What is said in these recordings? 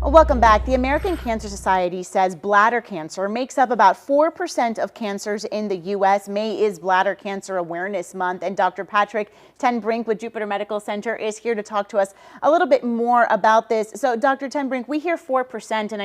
Welcome back. The American Cancer Society says bladder cancer makes up about 4% of cancers in the U.S. May is Bladder Cancer Awareness Month, and Dr. Patrick ten Brink with Jupiter Medical Center is here to talk to us a little bit more about this. So, Dr. ten Brink, we hear 4%, and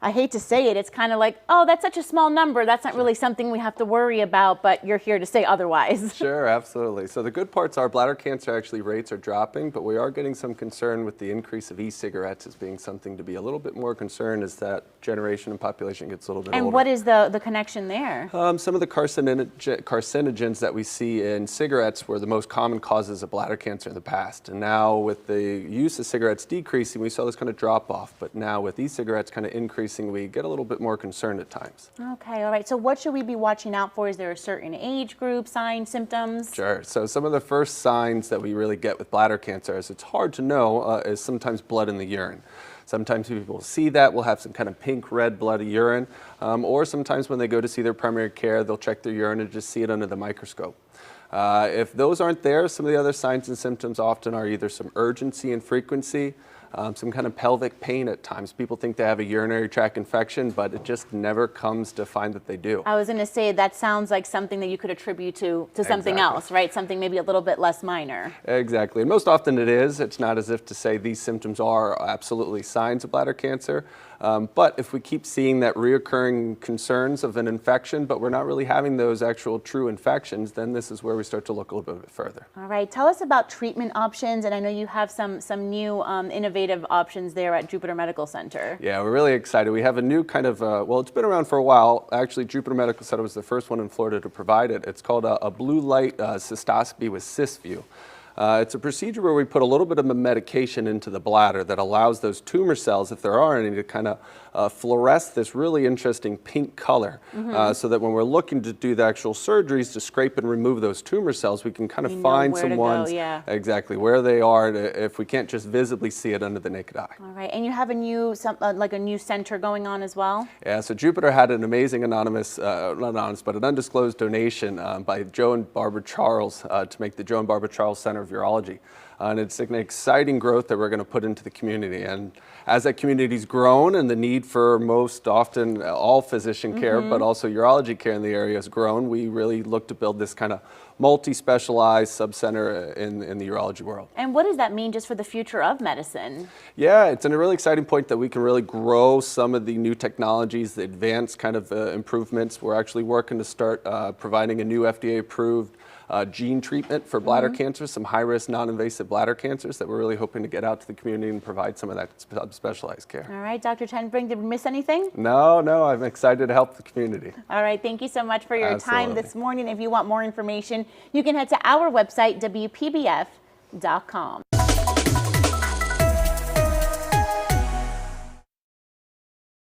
I hate to say it, it's kind of like, oh, that's such a small number. That's not really something we have to worry about, but you're here to say otherwise. Sure, absolutely. So the good parts are bladder cancer rates are dropping, but we are getting some concern with the increase of e-cigarettes as being something to be a little bit more concerned as that generation and population gets a little bit older. And what is the connection there? Some of the carcinogens that we see in cigarettes were the most common causes of bladder cancer in the past. And now with the use of cigarettes decreasing, we saw this kind of drop off. But now with e-cigarettes kind of increasing, we get a little bit more concerned at times. Okay, all right. So what should we be watching out for? Is there a certain age group, signs, symptoms? Sure. So some of the first signs that we really get with bladder cancer, as it's hard to know, is sometimes blood in the urine. Sometimes people will see that, will have some kind of pink, red, bloody urine, or sometimes when they go to see their primary care, they'll check their urine and just see it under the microscope. If those aren't there, some of the other signs and symptoms often are either some urgency and frequency, some kind of pelvic pain at times. People think they have a urinary tract infection, but it just never comes to find that they do. I was going to say that sounds like something that you could attribute to something else, right? Something maybe a little bit less minor. Exactly. And most often it is. It's not as if to say these symptoms are absolutely signs of bladder cancer. But if we keep seeing that reoccurring concerns of an infection, but we're not really having those actual true infections, then this is where we start to look a little bit further. All right. Tell us about treatment options. And I know you have some new innovative options there at Jupiter Medical Center. Yeah, we're really excited. We have a new kind of, well, it's been around for a while. Actually, Jupiter Medical Center was the first one in Florida to provide it. It's called a blue light cystoscopy with Cysview. It's a procedure where we put a little bit of a medication into the bladder that allows those tumor cells, if there are any, to kind of fluoresce this really interesting pink color, so that when we're looking to do the actual surgeries to scrape and remove those tumor cells, we can kind of find some ones exactly where they are if we can't just visibly see it under the naked eye. All right, and you have a new like a new center going on as well? Yeah, so Jupiter had an amazing not anonymous, but an undisclosed donation by Joe and Barbara Charles to make the Joe and Barbara Charles Center of Urology. And it's an exciting growth that we're going to put into the community. And as that community's grown and the need for most often all physician care, but also urology care in the area has grown, we really look to build this kind of multi-specialized sub-center in the urology world. And what does that mean just for the future of medicine? Yeah, it's a really exciting point that we can really grow some of the new technologies, the advanced kind of improvements. We're actually working to start providing a new FDA-approved gene treatment for bladder cancer, some high-risk, non-invasive bladder cancers that we're really hoping to get out to the community and provide some of that specialized care. All right, Dr. ten Brink, did we miss anything? No, I'm excited to help the community. All right, thank you so much for your time this morning. If you want more information, you can head to our website, WPBF.com.